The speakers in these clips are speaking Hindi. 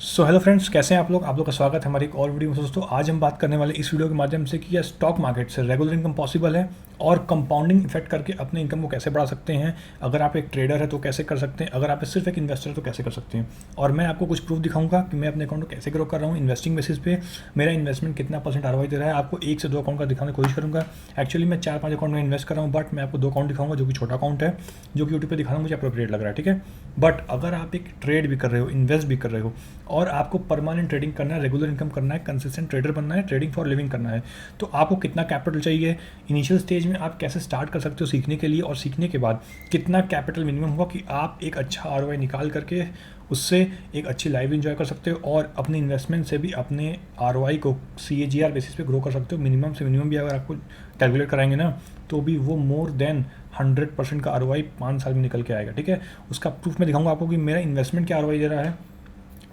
सो हेलो फ्रेंड्स, कैसे हैं आप लोग का स्वागत है हमारी एक और वीडियो में। दोस्तों आज हम बात करने वाले इस वीडियो के माध्यम से कि क्या स्टॉक मार्केट से रेगुलर इनकम पॉसिबल है और कंपाउंडिंग इफेक्ट करके अपने इनकम को कैसे बढ़ा सकते हैं। अगर आप एक ट्रेडर है तो कैसे कर सकते हैं, अगर आप सिर्फ एक इन्वेस्टर है तो कैसे कर सकते हैं। और मैं आपको कुछ प्रूफ दिखाऊंगा कि मैं अपने अकाउंट को कैसे ग्रो कर रहा हूँ इन्वेस्टिंग बेसिस पे। मेरा इन्वेस्टमेंट कितना % ROI दे रहा है। आपको 1 से 2 अकाउंट का दिखाने की कोशिश करूँगा। एक्चुअली मैं 4-5 अकाउंट में इन्वेस्ट कर रहा हूँ, बट मैं आपको 2 अकाउंट दिखाऊंगा जो कि छोटा अकाउंट है, जो कि यूट्यूब पे दिखाना मुझे अप्रोप्रिएट लग रहा है। ठीक है, बट अगर आप एक ट्रेड भी कर रहे हो, इन्वेस्ट भी कर रहे हो और आपको परमानेंट ट्रेडिंग करना है, रेगुलर इनकम करना है, कंसिस्टेंट ट्रेडर बनना है, ट्रेडिंग फॉर लिविंग करना है, तो आपको कितना कैपिटल चाहिए। इनिशियल स्टेज में आप कैसे स्टार्ट कर सकते हो सीखने के लिए, और सीखने के बाद कितना कैपिटल मिनिमम होगा कि आप एक अच्छा ROI निकाल करके उससे एक अच्छी लाइफ इंजॉय कर सकते हो और अपने इन्वेस्टमेंट से भी अपने ROI को CAGR बेसिस पे ग्रो कर सकते हो। मिनिमम से मिनिमम भी अगर आपको कैलकुलेट कराएंगे ना, तो भी वो मोर देन 100% का ROI 5 साल में निकल के आएगा। ठीक है, उसका प्रूफ मैं दिखाऊंगा आपको कि मेरा इन्वेस्टमेंट क्या ROI दे रहा है,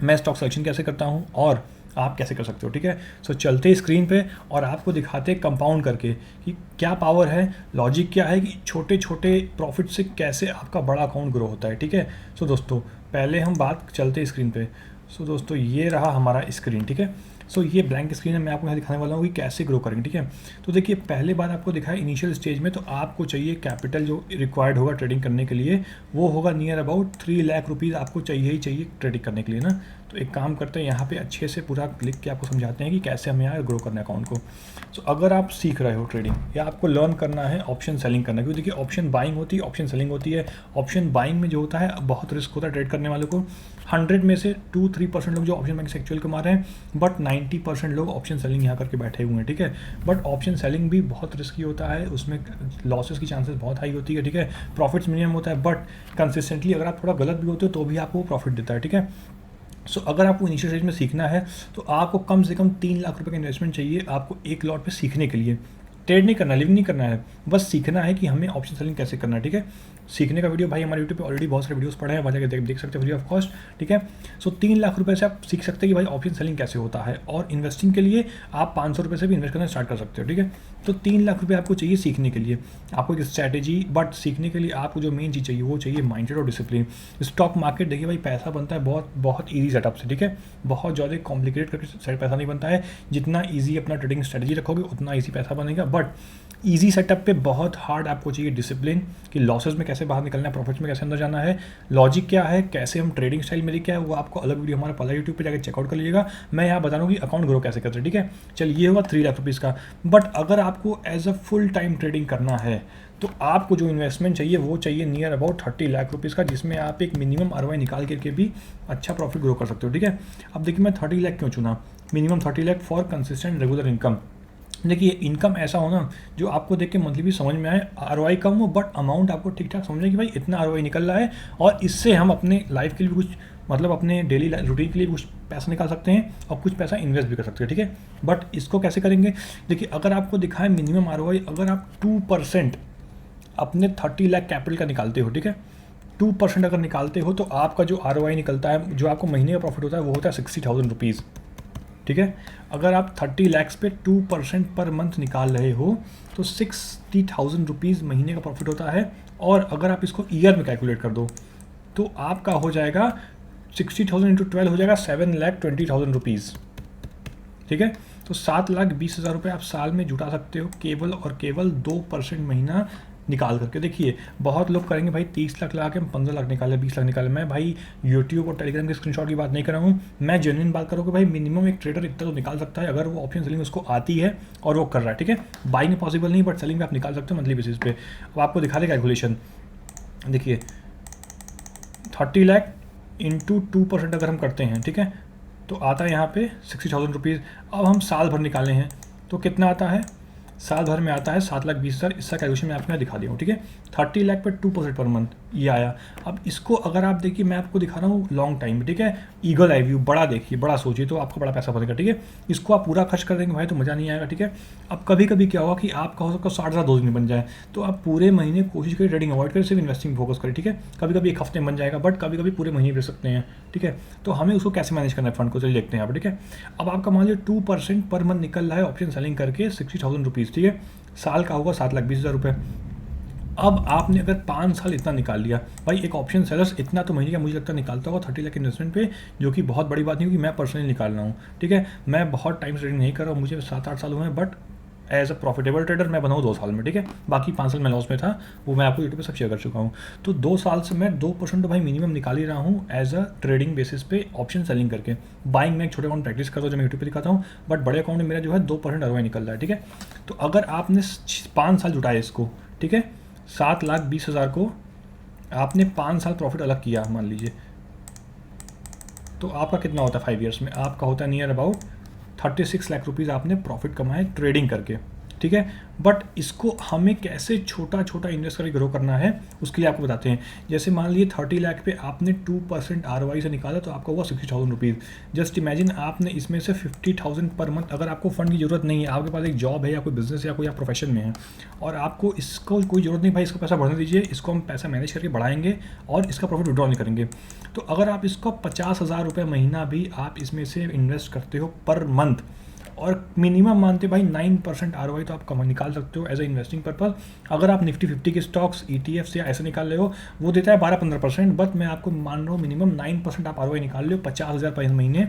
मैं स्टॉक सिलेक्शन कैसे करता हूँ और आप कैसे कर सकते हो। ठीक है, सो चलते स्क्रीन पे और आपको दिखाते कंपाउंड करके कि क्या पावर है, लॉजिक क्या है कि छोटे छोटे प्रॉफिट से कैसे आपका बड़ा अकाउंट ग्रो होता है। ठीक है, सो दोस्तों पहले हम बात चलते स्क्रीन पे। सो दोस्तों ये रहा हमारा स्क्रीन। ठीक है, सो ये ब्लैंक स्क्रीन है, मैं आपको यहाँ दिखाने वाला हूँ कि कैसे ग्रो करेंगे। ठीक है, तो देखिए पहले बात आपको दिखाया इनिशियल स्टेज में, तो आपको चाहिए कैपिटल जो रिक्वायर्ड होगा ट्रेडिंग करने के लिए, वो होगा नियर अबाउट 3 लाख रुपीज़ आपको चाहिए ही चाहिए ट्रेडिंग करने के लिए ना। तो एक काम करते हैं, यहाँ पे अच्छे से पूरा क्लिक के आपको समझाते हैं कि कैसे हमें यहाँ ग्रो करना है अकाउंट को। सो अगर आप सीख रहे हो ट्रेडिंग या आपको लर्न करना है ऑप्शन सेलिंग करना, क्योंकि देखिए ऑप्शन बाइंग होती है, ऑप्शन सेलिंग होती है। ऑप्शन बाइंग में जो होता है बहुत रिस्क होता है ट्रेड करने वालों को। 100 में से 2-3% लोग जो ऑप्शन बाइंग से एक्चुअल कमा रहे हैं, बट 90% लोग ऑप्शन सेलिंग यहाँ करके बैठे हुए हैं। ठीक है, बट ऑप्शन सेलिंग भी बहुत रिस्की होता है, उसमें लॉसेस की चांसेस बहुत हाई होती है। ठीक है, प्रॉफिट्स मिनिमम होता है, बट कंसिस्टेंटली अगर आप थोड़ा गलत भी होते हो तो भी आपको प्रॉफिट देता है। ठीक है, सो अगर आपको इनिशियल स्टेज में सीखना है तो आपको कम से कम 3 लाख रुपए का इन्वेस्टमेंट चाहिए आपको एक लॉट पे सीखने के लिए। ट्रेड नहीं करना, लिव नहीं करना है, बस सीखना है कि हमें ऑप्शन सेलिंग कैसे करना है। ठीक है, सीखने का वीडियो भाई हमारे यूट्यूब पे ऑलरेडी बहुत सारे वीडियोस पड़े हैं, वहाँ जाकर देख सकते हैं फ्री ऑफ कॉस्ट। ठीक है, सो 3 लाख रुपए से आप सीख सकते हैं कि भाई ऑप्शन सेलिंग कैसे होता है, और इन्वेस्टिंग के लिए आप 500 रुपये से भी इन्वेस्ट करना स्टार्ट कर सकते हो। ठीक है, तो 3 लाख रुपये आपको चाहिए सीखने के लिए, आपको एक स्ट्रैटेजी, बट सीखने के लिए आपको जो मेन चीज़ चाहिए वो चाहिए माइंडसेट और डिसिप्लिन। स्टॉक मार्केट देखिए भाई पैसा बनता है बहुत बहुत ईजी सेटअप से। ठीक है, बहुत ज़्यादा कॉम्प्लिकेटेड करके पैसा नहीं बनता है। जितना ईजी अपना ट्रेडिंग स्ट्रैटेजी रखोगे उतना ईजी पैसा बनेगा, बट ईजी सेटअप पे बहुत हार्ड आपको चाहिए डिसिप्लिन कि लॉसेस में कैसे बाहर निकलना है, प्रॉफिट्स में कैसे अंदर जाना है, लॉजिक क्या है, कैसे हम ट्रेडिंग स्टाइल मेरी क्या है, वो आपको अलग वीडियो हमारा पहला यूट्यूब पे जाकर चेकआउट कर लीजिएगा। मैं यहाँ बता रहा हूँ कि अकाउंट ग्रो कैसे करते हैं। ठीक है, चलिए ये होगा 3 लाख रुपीज़ का। बट अगर आपको as a full time trading करना है तो आपको जो इन्वेस्टमेंट चाहिए वो चाहिए नियर अबाउट 30 लाख रुपीज़ का, जिसमें आप एक मिनिमम ROI निकाल करके भी अच्छा प्रॉफिट ग्रो कर सकते हो। ठीक है, अब देखिए मैं 30 लाख क्यों चुना, minimum 30 lakh for consistent regular income. देखिए इनकम ऐसा हो ना जो आपको देख के मंथली भी समझ में आए, ROI कम हो बट अमाउंट आपको ठीक ठाक समझे कि भाई इतना ROI निकल रहा है, और इससे हम अपने लाइफ के लिए भी कुछ, मतलब अपने डेली रूटीन के लिए कुछ पैसा निकाल सकते हैं और कुछ पैसा इन्वेस्ट भी कर सकते हैं। ठीक है, बट इसको कैसे करेंगे, देखिए अगर आपको दिखाए मिनिमम ROI, अगर आप 2% अपने 30 लाख कैपिटल का निकालते हो, ठीक है, 2% अगर निकालते हो तो आपका जो ROI निकलता है, जो आपको महीने का प्रॉफिट होता है वो होता है 60,000 रुपीज़। ठीक है, अगर आप 30 लैक्स पे 2% पर मंथ निकाल रहे हो तो 60,000 रुपीज़ महीने का प्रॉफिट होता है। और अगर आप इसको ईयर में कैलकुलेट कर दो तो आपका हो जाएगा 60,000 इंटू 12 हो जाएगा 7,20,000 रुपीज़। ठीक है, तो 7,20,000 रुपये आप साल में जुटा सकते हो केवल और केवल 2% महीना निकाल करके। देखिए बहुत लोग करेंगे भाई 30 लाख लगा के हम 15 लाख निकाले, 20 लाख निकाले। मैं भाई यूट्यूब और टेलीग्राम के स्क्रीनशॉट की बात नहीं कर रहा हूँ, मैं जेन्युइन बात करूँ कि भाई मिनिमम एक ट्रेडर इतना तो निकाल सकता है अगर वो ऑप्शन सेलिंग उसको आती है और वो कर रहा है। ठीक है, बाइंग पॉसिबल नहीं, बट सेलिंग में आप निकाल सकते हो मंथली बेसिस पे। अब आपको दिखा दे कैलकुलेशन, देखिए 30 लाख इंटू 2% अगर हम करते हैं, ठीक है, तो आता है यहाँ पे 60,000 रुपीज़। अब हम साल भर निकाले हैं तो कितना आता है, साल भर में आता है 7,20,000। इसका कैलकुलेशन मैं आपको यहाँ दिखा दिया हूँ। ठीक है, 30 लाख पर 2% पर मंथ ये आया। अब इसको अगर आप देखिए, मैं आपको दिखा रहा हूँ लॉन्ग टाइम में। ठीक है, ईगल आई व्यू, बड़ा देखिए, बड़ा सोचिए तो आपका बड़ा पैसा बनेगा। ठीक है, इसको आप पूरा खर्च कर देंगे भाई तो मज़ा नहीं आएगा। ठीक है, अब कभी कभी क्या होगा कि आपका हो सकता है 60,000 2 दिन में बन जाए, तो आप पूरे महीने कोशिश करें ट्रेडिंग अवॉइड करें, सिर्फ इन्वेस्टिंग फोकस करें। ठीक है, कभी कभी एक हफ्ते में बन जाएगा, बट कभी कभी पूरे महीने भी सकते हैं। ठीक है, तो हमें उसको कैसे मैनेज करना है फंड को, चलिए देखते हैं यहाँ पर। ठीक है, अब आपका मान लीजिए 2% पर मंथ निकल रहा है ऑप्शन सेलिंग करके 60,000 रुपीज़। ठीक है, साल का होगा 7,20,000 रुपये। अब आपने अगर 5 साल इतना निकाल लिया, भाई एक ऑप्शन सेलर्स इतना तो महीने का मुझे लगता है निकालता होगा 30 लाख इन्वेस्टमेंट पे, जो कि बहुत बड़ी बात नहीं, क्योंकि मैं पर्सनली निकाल रहा हूँ, ठीक है। मैं बहुत टाइम से ट्रेडिंग नहीं कर रहा हूँ, मुझे 7-8 साल हुए हैं, but as a profitable trader मैं बना हूँ 2 साल में, ठीक है। बाकी 5 साल मैं लॉस में था, वो मैं आपको यूट्यूब पे सब शेयर कर चुका हूँ। तो 2 साल से मैं 2% तो भाई मिनिमम निकाल ही रहा हूँ एज अ ट्रेडिंग बेसिस पे ऑप्शन सेलिंग करके। बाइंग में एक छोटे अकाउंट प्रैक्टिस करता हूँ जो मैं यूट्यूब पे दिखाता हूँ, बट बड़े अकाउंट में मेरा जो है 2% ROI निकल रहा है, ठीक है। तो अगर आपने 5 साल जुटाए इसको, ठीक है, 7,20,000 को आपने 5 साल प्रॉफिट अलग किया मान लीजिए, तो आपका कितना होता है 5 ईयर्स में? आपका होता है नियर अबाउट 36 लाख रुपीज़ आपने प्रॉफिट कमाए ट्रेडिंग करके, ठीक है। बट इसको हमें कैसे छोटा छोटा इन्वेस्ट करके ग्रो करना है उसके लिए आपको बताते हैं। जैसे मान लीजिए 30 लाख पे आपने 2% ROI से निकाला, तो आपका हुआ 60,000 रुपीज़। जस्ट इमेजिन आपने इसमें से 50,000 पर मंथ, अगर आपको फंड की जरूरत नहीं है, आपके पास एक जॉब है या कोई बिजनेस या कोई आप प्रोफेशन में है, और आपको इसको कोई जरूरत नहीं, भाई इसको पैसा बढ़ने दीजिए, इसको हम पैसा मैनेज करके बढ़ाएंगे और इसका प्रॉफिट विड्रॉ नहीं करेंगे। तो अगर आप इसको 50,000 रुपये महीना भी आप इसमें से इन्वेस्ट करते हो पर मंथ, और मिनिमम मानते भाई 9% ROI तो आप कम निकाल सकते हो एज ए इन्वेस्टिंग पर्पज। अगर आप निफ्टी 50 के स्टॉक्स ETFs या ऐसे निकाल रहे हो, वो देता है 12-15%, बट मैं आपको मान रहा हूँ मिनिमम 9% आप ROI निकाल लो 50,000 पर महीने,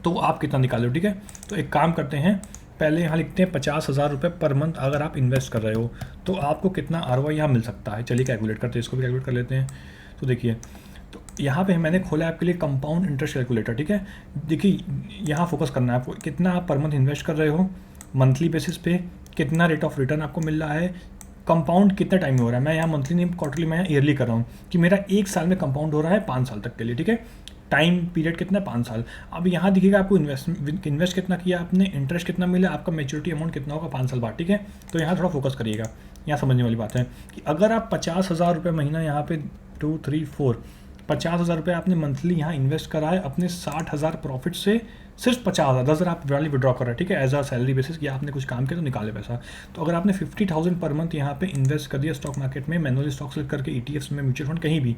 तो आप कितना निकाल लो, ठीक है। तो एक काम करते हैं, पहले यहाँ लिखते हैं 50,000 रुपये पर मंथ अगर आप इन्वेस्ट कर रहे हो तो आपको कितना ROI यहाँ मिल सकता है। चलिए कैलकुलेट करते हैं, इसको भी कैलकुलेट कर लेते हैं। तो देखिए, तो यहाँ पे मैंने खोला आपके लिए कंपाउंड इंटरेस्ट कैलकुलेटर, ठीक है। देखिए यहाँ फोकस करना है आपको, कितना आप पर मंथ इन्वेस्ट कर रहे हो मंथली बेसिस पे, कितना रेट ऑफ रिटर्न आपको मिल रहा है, कंपाउंड कितना टाइम में हो रहा है। मैं यहाँ मंथली नहीं क्वार्टरली, मैं यहाँ ईयरली कर रहा हूँ कि मेरा 1 साल में कंपाउंड हो रहा है 5 साल तक के लिए, ठीक है। टाइम पीरियड कितना है 5 साल। अब यहाँ दिखेगा आपको इन्वेस्ट कितना किया आपने, इंटरेस्ट कितना मिला, आपका मैच्योरिटी अमाउंट कितना होगा 5 साल बाद, ठीक है। तो यहाँ थोड़ा फोकस करिएगा, यहाँ समझने वाली बात है कि अगर आप 50,000 रुपये महीना यहाँ पे 2, 3, 4 50,000 रुपये आपने मंथली यहाँ इन्वेस्ट करा है अपने 60,000 प्रॉफिट से, सिर्फ 50,000 10,000 आप वाली विड्रॉ कर रहे हैं, ठीक है, एज अ सैलरी बेसिस कि आपने कुछ काम किया तो निकाले पैसा। तो अगर आपने 50,000 पर मंथ यहाँ पे इन्वेस्ट कर दिया स्टॉक मार्केट में, मैनुअली स्टॉक सेलेक्ट करके ETFs में, म्यूचुअल फंड कहीं भी,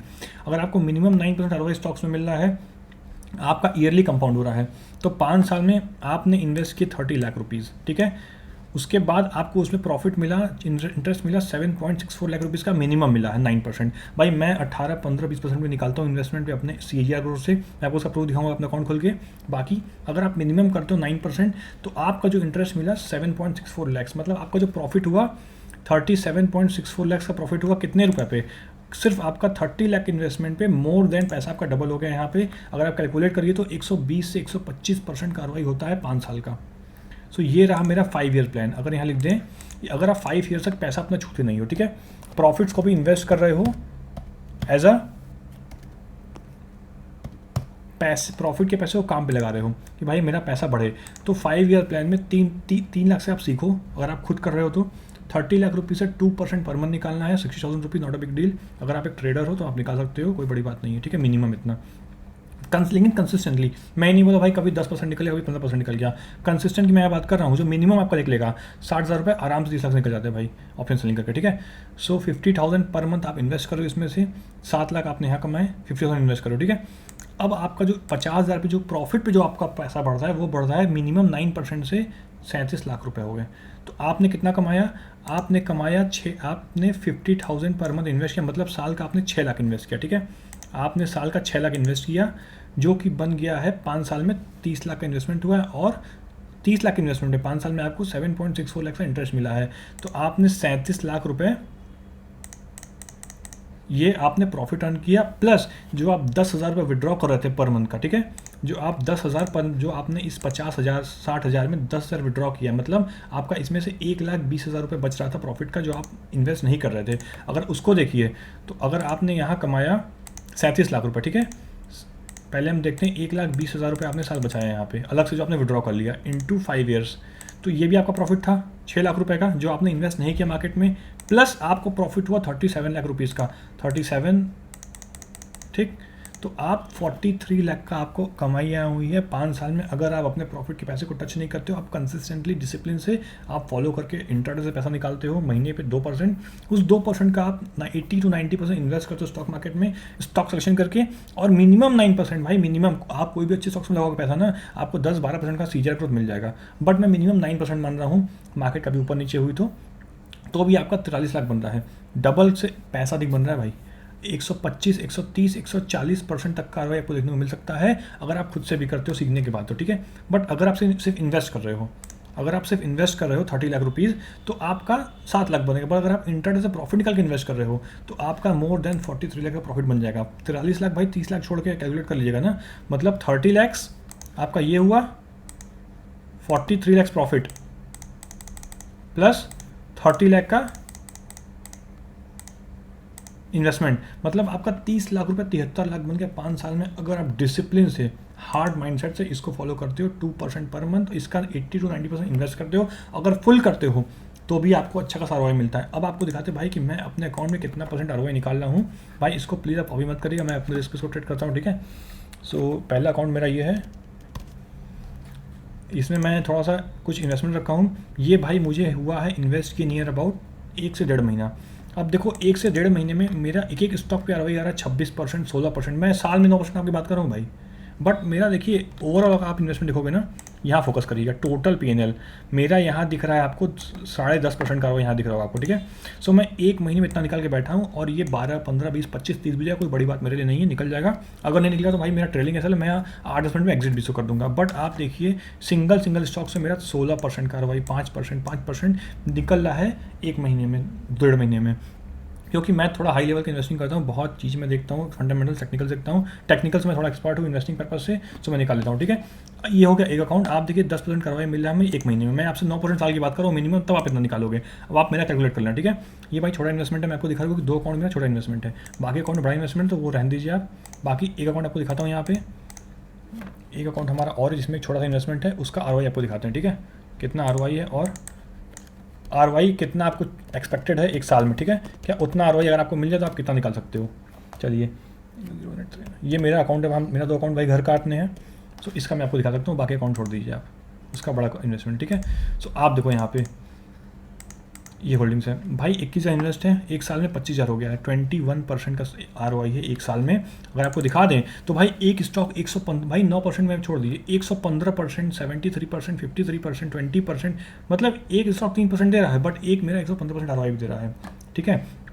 अगर आपको मिनिमम 9% ROI स्टॉक्स में मिल रहा है, आपका ईयरली कंपाउंड हो रहा है, तो 5 साल में आपने इन्वेस्ट किए 30 लाख रुपीज़, ठीक है। उसके बाद आपको उसमें प्रॉफिट मिला, इंटरेस्ट मिला 7.64 लाख रुपीज़ का मिनिमम मिला है 9%। भाई मैं 18, 15, 20% में निकालता हूँ इन्वेस्टमेंट पे अपने CAGR ग्रोथ से, मैं आपको उसका प्रूफ दिखाऊंगा अपना अकाउंट खोल के। बाकी अगर आप मिनिमम करते हो 9%, तो आपका जो इंटरेस्ट मिला 7.64 लैक्स, मतलब आपका जो प्रॉफिट हुआ 37.64 लैक्स का प्रॉफिट हुआ कितने रुपये पे, सिर्फ आपका 30 लाख इन्वेस्टमेंट पे मोर देन पैसा आपका डबल हो गया यहाँ पे। अगर आप कैलकुलेट करिए तो 120 से 125% का ROI होता है 5 साल का। सो ये रहा मेरा 5 ईयर प्लान। अगर यहाँ लिख दें कि अगर आप 5 ईयर तक पैसा अपना छूते नहीं हो, ठीक है, प्रॉफिट्स को भी इन्वेस्ट कर रहे हो एज अ पैसे, प्रॉफिट के पैसे को काम पे लगा रहे हो कि भाई मेरा पैसा बढ़े, तो 5 ईयर प्लान में 3 लाख से आप सीखो। अगर आप खुद कर रहे हो तो 30 लाख रुपीज़ से 2% पर मंथ निकालना है, 60,000 rupees, not a big deal. अगर आप एक ट्रेडर हो तो आप निकाल सकते हो, कोई बड़ी बात नहीं है, ठीक है, मिनिमम इतना। लेकिन कंसिस्टेंटली, मैं नहीं बोला भाई कभी 10% निकल गया, कभी 15% निकल गया, कंसिस्टेंट की मैं बात कर रहा हूँ। जो मिनिमम आपका निकल लेगा 60,000 रुपये आराम से 30 लाख निकल जाते हैं भाई ऑप्शन सेलिंग करके, ठीक है। सो 50,000 पर मंथ आप इन्वेस्ट करो, इसमें से 7 लाख आपने यहाँ कमाए, 50,000 इन्वेस्ट करो, ठीक है। अब आपका जो 50,000 पे जो प्रॉफिट पे जो आपका पैसा बढ़ रहा है वो बढ़ रहा है मिनिमम 9% से 37 लाख रुपए हो गए। तो आपने कितना कमाया, आपने कमाया आपने 50,000 पर मंथ इन्वेस्ट किया, मतलब साल का आपने 6 लाख इन्वेस्ट किया, ठीक है। आपने साल का 6 लाख इन्वेस्ट किया, जो कि बन गया है 5 साल में 30 लाख का इन्वेस्टमेंट हुआ है, और 30 लाख इन्वेस्टमेंट है 5 साल में आपको 7.64 लाख का इंटरेस्ट मिला है। तो आपने 37 लाख रुपए ये आपने प्रॉफिट अर्न किया, प्लस जो आप 10,000 रुपये विड्रॉ कर रहे थे पर मंथ का, ठीक है, जो आप 10,000 पर, जो आपने इस 50,000 60,000 में 10,000 विड्रॉ किया, मतलब आपका इसमें से 1,20,000 रुपये बच रहा था प्रॉफिट का, जो आप इन्वेस्ट नहीं कर रहे थे। अगर उसको देखिए तो अगर आपने यहाँ कमाया 37 लाख रुपये, ठीक है, पहले हम देखते हैं 1,20,000 रुपये आपने साल बचाया यहाँ पे अलग से, जो आपने विड्रॉ कर लिया इनटू 5 ईयर्स, तो ये भी आपका प्रॉफिट था 6 लाख रुपए का, जो आपने इन्वेस्ट नहीं किया मार्केट में, प्लस आपको प्रॉफिट हुआ 37 लाख रुपीज़ का, 37, ठीक। तो आप 43 लाख का आपको कमाई हुई है 5 साल में। अगर आप अपने प्रॉफिट के पैसे को टच नहीं करते हो, आप कंसिस्टेंटली डिसिप्लिन से आप फॉलो करके इंट्राडे से पैसा निकालते हो महीने पे 2%, उस 2% का आप 80 to 90% इन्वेस्ट करते हो स्टॉक मार्केट में, स्टॉक सिलेक्शन करके, और मिनिमम 9%, भाई मिनिमम, आप कोई भी अच्छे स्टॉक्स में लगाओगे पैसा ना, आपको 10-12% का CAGR ग्रोथ मिल जाएगा, बट मैं मिनिमम 9% मान रहा हूँ, मार्केट कभी ऊपर नीचे हुई तो तो भी आपका 43 लाख बन रहा है, डबल से पैसा अधिक बन रहा है भाई। 125, 130, 140% तक का ROI आपको देखने को मिल सकता है अगर आप खुद से भी करते हो सीखने के बाद तो, ठीक है। बट अगर आप सिर्फ इन्वेस्ट कर रहे हो, अगर आप सिर्फ इन्वेस्ट कर रहे हो 30 लाख रुपीज़ तो आपका 7 लाख बनेगा। पर अगर आप इंटरडे से प्रॉफिट निकाल के इन्वेस्ट कर रहे हो तो आपका मोर देन 43 लाख का प्रॉफिट बन जाएगा। 43 लाख भाई 30 लाख छोड़ के कैलकुलेट कर लीजिएगा ना, मतलब 30 लैक्स आपका ये हुआ, 43 लैक्स प्रॉफिट प्लस 30 लाख का इन्वेस्टमेंट, मतलब आपका 30 लाख रुपए 73 लाख बन गया 5 साल में। अगर आप डिसिप्लिन से, हार्ड माइंडसेट से इसको फॉलो करते हो 2% पर मंथ, इसका 80 to 90% इन्वेस्ट करते हो, अगर फुल करते हो तो भी आपको अच्छा खासा ROI मिलता है। अब आपको दिखाते भाई कि मैं अपने अकाउंट में कितना % ROI निकाल रहा हूँ। भाई इसको प्लीज़ आप अभी मत करिएगा, मैं अपने रिस्क को ट्रेड करता हूँ, ठीक है। सो पहला अकाउंट मेरा ये है, इसमें मैं थोड़ा सा कुछ इन्वेस्टमेंट रखा हूँ। ये भाई मुझे हुआ है इन्वेस्ट की नियर अबाउट 1 से 1.5 महीना। अब देखो 1 से 1.5 महीने में मेरा एक स्टॉक पे ROI आ रहा है 26%, 16%, मैं साल में 9% आपकी बात कर रहा हूँ भाई। बट मेरा देखिए ओवरऑल अगर आप इन्वेस्टमेंट देखोगे ना, यहाँ फोकस करिएगा, टोटल PNL मेरा यहाँ दिख रहा है आपको 10.5% का ROI यहाँ दिख रहा होगा आपको, ठीक है। सो मैं 1 महीने में इतना निकाल के बैठा हूँ और ये 12, 15, 20, 25, 30 भी जाएगा, कोई बड़ी बात मेरे लिए नहीं है, निकल जाएगा। अगर नहीं निकला तो भाई मेरा ट्रेलिंग ऐसा है, मैं 8-10 मिनट में एग्जिट भी कर दूंगा। बट आप देखिए सिंगल स्टॉक से मेरा 16% का ROI, 5% निकल रहा है 1 महीने में, 1.5 महीने में, क्योंकि मैं थोड़ा हाई लेवल की इन्वेस्टिंग करता हूँ, बहुत चीज़ मैं देखता हूँ, फंडामेंटल टेक्निकल देखता हूँ, टेक्निकल्स में थोड़ा एक्सपर्ट हूँ इन्वेस्टिंग पर्पस से, तो मैं निकाल लेता हूँ, ठीक है। ये हो गया एक अकाउंट। आप देखिए 10% का ROI मिल रहा है हमें 1 महीने में, मैं आपसे 9% साल की बात कर रहा हूँ मिनिमम, तब आप इतना निकालोगे। अब आप मेरा कैलकुलेट कर लेना, ठीक है। ये भाई छोटा इन्वेस्टमेंट है, मैं आपको दिखा रहा हूँ कि 2 अकाउंट मेरा छोटा इन्वेस्टमेंट है, बाकी अकाउंट बड़ा इन्वेस्टमेंट तो वो रहने दीजिए आप। बाकी एक अकाउंट आपको दिखाता हूँ, यहाँ पे एक अकाउंट हमारा और जिसमें एक छोटा सा इन्वेस्टमेंट है, उसका ROI आपको दिखाते हैं, ठीक है, कितना ROI है और ROI कितना आपको एक्सपेक्टेड है 1 साल में, ठीक है। क्या उतना ROI अगर आपको मिल जाए तो आप कितना निकाल सकते हो। चलिए ये मेरा अकाउंट है, हम मेरा 2 अकाउंट भाई घर काटने हैं, सो इसका मैं आपको दिखा सकता हूँ, बाकी अकाउंट छोड़ दीजिए आप, उसका बड़ा इन्वेस्टमेंट, ठीक है। सो आप देखो यहाँ पे ये होल्डिंग्स है भाई, 21,000 इन्वेस्ट है, 1 साल में 25,000 हो गया है, 21% का ROI है 1 साल में। अगर आपको दिखा दें तो भाई एक स्टॉक 115, भाई 9% में छोड़ दीजिए, 115%, 73%, 53%, 20%, मतलब एक स्टॉक 3% दे रहा है, बट एक मेरा 115% ROI भी दे रहा है, ठीक है।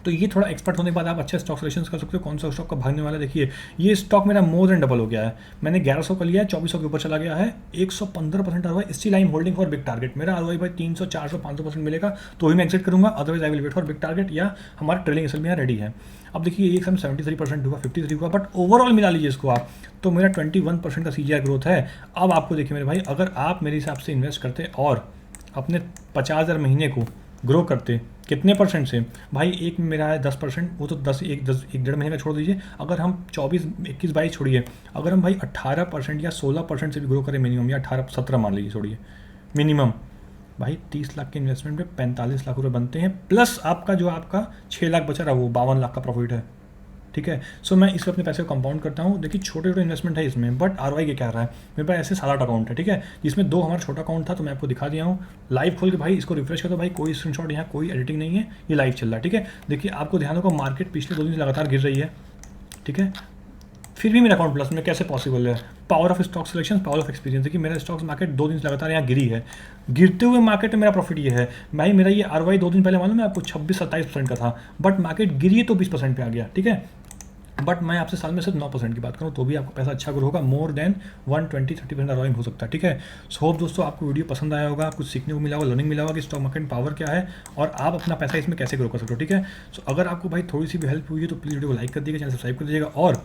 तो ये थोड़ा एक्सपर्ट होने के बाद आप अच्छे स्टॉक सिलेक्शन कर सकते हो, कौन सा स्टॉक का भागने वाला। देखिए ये स्टॉक मेरा मोर देन डबल हो गया है, मैंने 1100 का लिया है, 2400 के ऊपर चला गया है, 115% ROI। Still I am holding for big target, मेरा ROI भाई 300, 400, 500% मिलेगा तो ही मैं एग्जिट करूंगा, otherwise I will wait for big target, या हमारा ट्रेलिंग एसएल में यहाँ रेडी है। अब देखिए एक समय 73% हुआ, 53 हुआ, बट ओवरऑल मिला लीजिए इसको आप तो मेरा 21% का CGR ग्रोथ है। अब आपको देखिए मेरे भाई, अगर आप मेरे हिसाब से इन्वेस्ट करते और अपने 50,000 महीने को ग्रो करते कितने % से, भाई एक में मेरा है 10%, वो तो 1 1.5 महीने का छोड़ दीजिए। अगर हम 24, 21, 22 छोड़िए, अगर हम भाई 18% या 16% से भी ग्रो करें मिनिमम, या 18, 17 मान लीजिए छोड़िए मिनिमम, भाई 30 लाख के इन्वेस्टमेंट पे 45 लाख रुपये बनते हैं, प्लस आपका जो आपका 6 लाख बचा रहा वो 52 लाख का प्रॉफिट है, ठीक है। सो मैं इसमें अपने पैसे को कंपाउंड करता हूँ। देखिए छोटे छोटे इन्वेस्टमेंट है इसमें, बट ROI क्या कह रहा है, मेरे पास ऐसे 7-8 अकाउंट है, ठीक है, जिसमें 2 हमारा छोटा अकाउंट था, तो मैं आपको दिखा दिया हूँ लाइव खोल के। भाई इसको रिफ्रेश कर दो भाई, कोई स्क्रीनशॉट यहाँ कोई एडिटिंग नहीं है, ये लाइव चल रहा है, ठीक है। देखिए आपको ध्यान होगा मार्केट पिछले 2 दिन से लगातार गिर रही है, ठीक है, फिर भी मेरा अकाउंट प्लस में कैसे पॉसिबल है। Power of stock selection, power of experience है कि मेरा स्टॉक्स मार्केट 2 दिन से लगातार यहाँ गिरी है, गिरते हुए मार्केट में मेरा प्रॉफिट ये है भाई। मेरा ये ROI 2 दिन पहले मालूम है आपको 26-27% का था, बट मार्केट गिरी तो 20% पे आ गया, ठीक है। बट मैं आपसे साल में सिर्फ 9% की बात करूँ तो भी आपको पैसा अच्छा ग्रो होगा, मोर देन 120-30% ROI हो सकता है, ठीक है। सो होप दोस्तों आपको वीडियो पसंद आया होगा, कुछ सीखने को मिला होगा, लर्निंग मिला होगा कि स्टॉक मार्केट पावर क्या है और आप अपना पैसा इसमें कैसे ग्रो कर सकते हो, ठीक है। सो अगर आपको भाई थोड़ी सी भी हेल्प हुई है तो प्लीज़ वीडियो को लाइक कर दीजिएगा, चैनल सब्सक्राइब कर दीजिएगा। और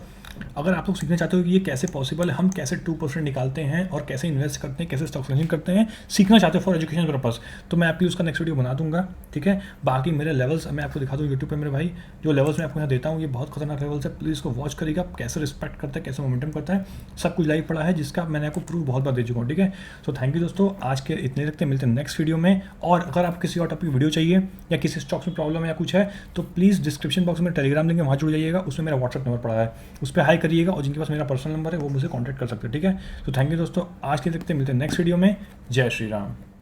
अगर आप लोग सीखना चाहते हो कि ये कैसे पॉसिबल है, हम कैसे 2% निकालते हैं और कैसे इन्वेस्ट करते हैं, कैसे स्टॉक सिलेक्शन करते हैं, सीखना चाहते हो फॉर एजुकेशन पर्पस, तो मैं आपकी उसका नेक्स्ट वीडियो बना दूंगा, ठीक है। बाकी मेरे लेवल्स मैं आपको दिखा दूँ यूट्यूब पे मेरे भाई, जो लेवल्स मैं आपको यहाँ देता हूँ ये बहुत खतरनाक लेवल्स है, प्लीज़ इसको वॉच करिएगा, कैसे रिस्पेक्ट करता है, कैसे मोमेंटम करता है, सब कुछ लाइव पड़ा है, जिसका मैंने आपको प्रूफ बहुत बार दे चुका हूँ, ठीक है। सो थैंक यू दोस्तों, आज के इतने रखते हैं, मिलते हैं नेक्स्ट वीडियो में। और अगर आप किसी और टॉपिक वीडियो चाहिए या किसी स्टॉक्स में प्रॉब्लम है या कुछ है तो प्लीज़ डिस्क्रिप्शन बॉक्स में टेलीग्राम लिंक है, वहाँ जुड़ जाइएगा, उसमें मेरा व्हाट्सअप नंबर पड़ा है, उस पर हाई करिएगा, और जिनके पास मेरा पर्सनल नंबर है वो मुझे कॉन्टैक्ट कर सकते हैं, ठीक है। तो थैंक यू दोस्तों, आज के देखते हैं, मिलते हैं नेक्स्ट वीडियो में। जय श्री राम।